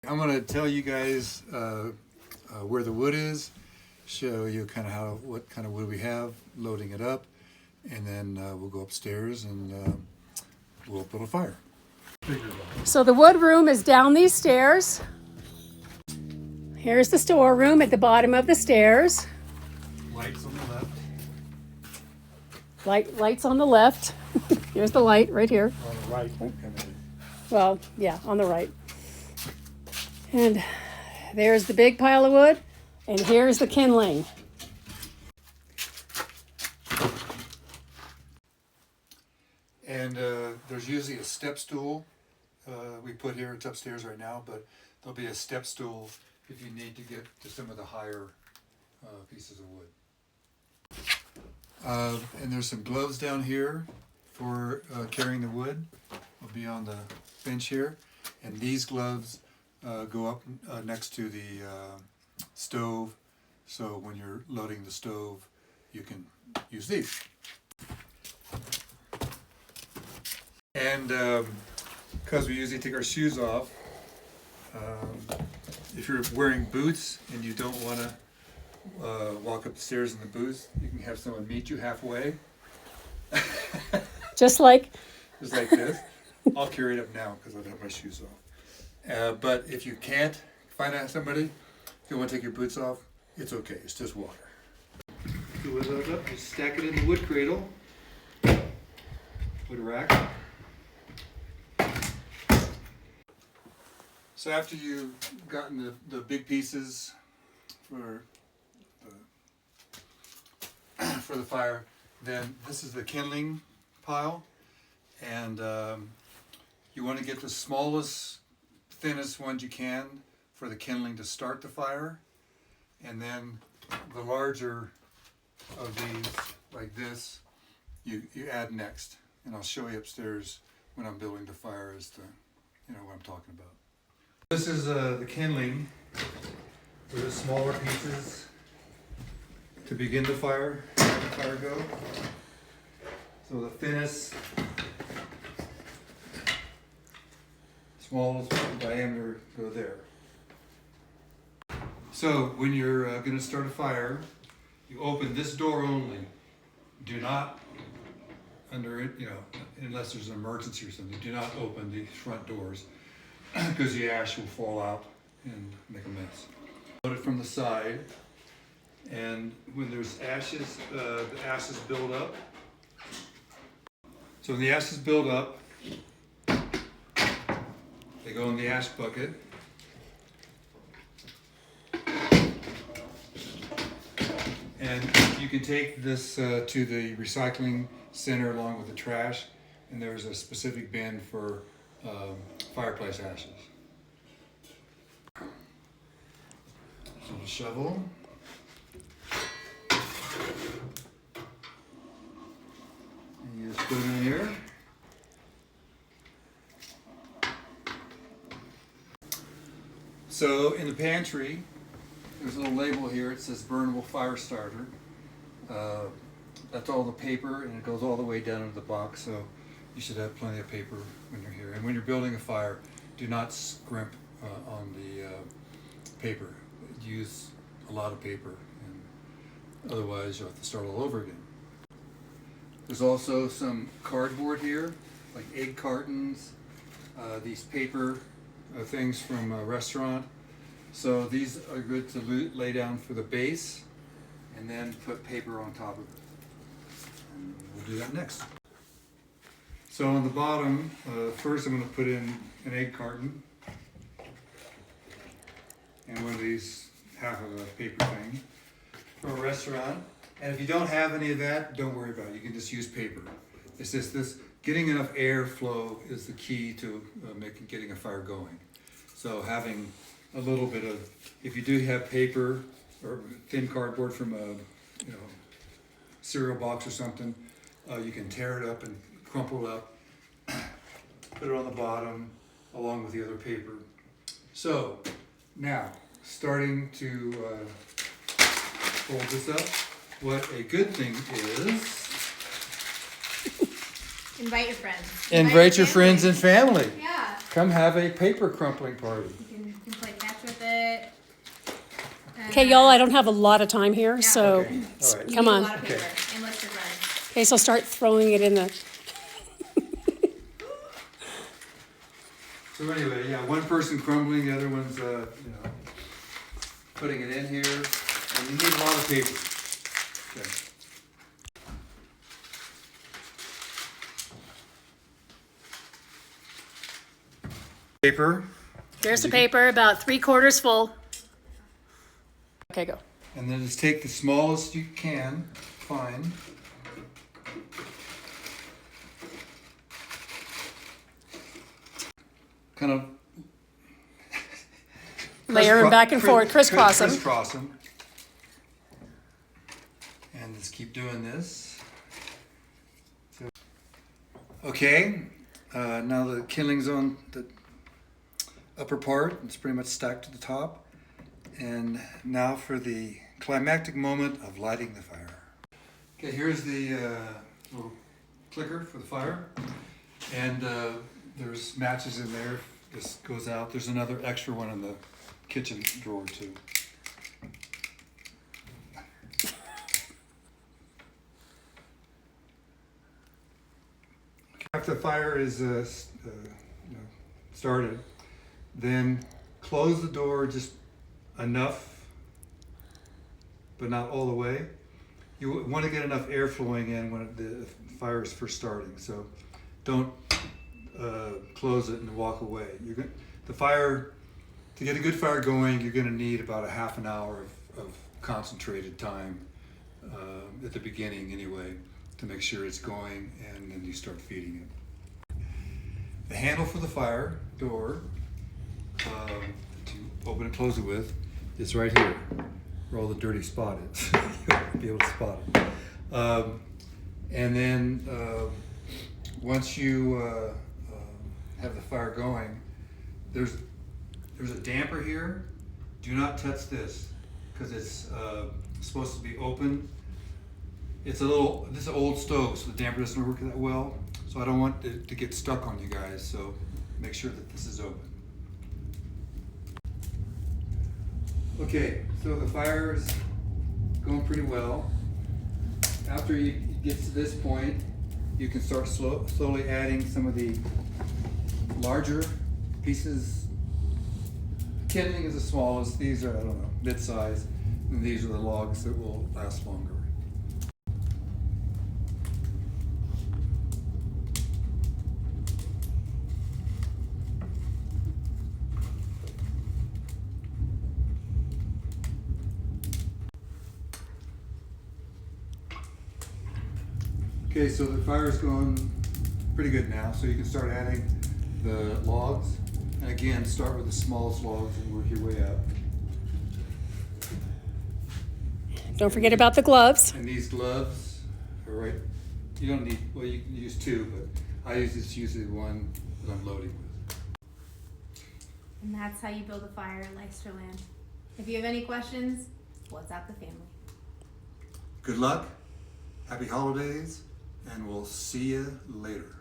I'm going to tell you guys where the wood is, show you kind of what kind of wood we have, loading it up, and then we'll go upstairs and we'll build a fire. So the wood room is down these stairs. Here's the storeroom at the bottom of the stairs. Lights on the left. Lights on the left. Here's the light right here. On the right. Well, yeah, on the right. And there's the big pile of wood, and here's the kindling. And there's usually a step stool we put here. It's upstairs right now, but there'll be a step stool if you need to get to some of the higher pieces of wood. And there's some gloves down here for carrying the wood. Will be on the bench here, and these gloves go up next to the stove, so when you're loading the stove you can use these. And because we usually take our shoes off, if you're wearing boots and you don't want to walk up the stairs in the boots, you can have someone meet you halfway. Just like this. I'll carry it up now because I don't have my shoes off. But if you can't find out somebody, if you want to take your boots off, it's okay. It's just water. You load those up, you stack it in the wood cradle, wood rack. So after you've gotten the big pieces for the fire, then this is the kindling pile, and you want to get the smallest, thinnest ones you can for the kindling to start the fire, and then the larger of these, like this, you add next. And I'll show you upstairs when I'm building the fire as to what I'm talking about. This is the kindling for the smaller pieces to begin the fire, let the fire go. So the thinnest, smallest diameter go there. So when you're going to start a fire, you open this door only. Do not, unless there's an emergency or something, do not open the front doors because the ash will fall out and make a mess. Load it from the side, and when there's ashes, the ashes build up. So when the ashes build up, they go in the ash bucket. And you can take this to the recycling center along with the trash, and there's a specific bin for fireplace ashes. So the shovel. And you just put it in here. So in the pantry, there's a little label here. It says burnable fire starter. That's all the paper, and it goes all the way down into the box, so you should have plenty of paper when you're here. And when you're building a fire, do not scrimp on the paper. Use a lot of paper, and otherwise you'll have to start all over again. There's also some cardboard here, like egg cartons, these paper things from a restaurant. So these are good to lay down for the base, and then put paper on top of it. And we'll do that next. So on the bottom, first I'm going to put in an egg carton and one of these half of a paper thing from a restaurant. And if you don't have any of that, don't worry about it. You can just use paper. It's just this, getting enough airflow is the key to getting a fire going. So having a little bit of, if you do have paper or thin cardboard from a cereal box or something, you can tear it up and crumple it up, put it on the bottom along with the other paper. So now, starting to fold this up, what a good thing is, invite your friends. Invite your friends and family. Yeah. Come have a paper crumpling party. You can You can play catch with it. Okay, y'all, I don't have a lot of time here, Yeah. so Okay, all right. You come need on. A lot of paper Okay. and Lister runs. Okay, so start throwing it in the. So anyway, yeah, one person crumbling, the other one's, putting it in here, and you need a lot of paper. Okay. Paper, Here's the paper, about 3/4 full. Okay, go. and then just take the smallest you can find. Kind of Layer them back and forth, crisscross them. Crisscross them. And just keep doing this. Okay, now the kindling's on the upper part. It's pretty much stacked to the top. And now for the climactic moment of lighting the fire. Okay, here's the little clicker for the fire. And there's matches in there. This goes out. There's another extra one in the kitchen drawer too. After the fire is started, then close the door just enough, but not all the way. You want to get enough air flowing in when the fire is first starting. So don't close it and walk away. To get a good fire going, you're going to need about a half an hour of concentrated time at the beginning anyway, to make sure it's going, and then you start feeding it. The handle for the fire door to open and close it with is right here, where all the dirty spot is. You'll be able to spot it. And then once you have the fire going, there's a damper here. Do not touch this, because it's supposed to be open. This is an old stove, so the damper doesn't work that well. So I don't want it to get stuck on you guys, so make sure that this is open. Okay, so the fire is going pretty well. After it gets to this point, you can start slowly adding some of the larger pieces. Kindling is the smallest. These are, I don't know, mid-size. And these are the logs that will last longer. Okay, so the fire's going pretty good now, so you can start adding the logs. And again, start with the smallest logs and work your way up. Don't forget about the gloves. And these gloves are right, you don't need, well, you can use two, but I use the one that I'm loading with. And that's how you build a fire in Lysterland. If you have any questions, WhatsApp the family. Good luck, happy holidays, and we'll see you later.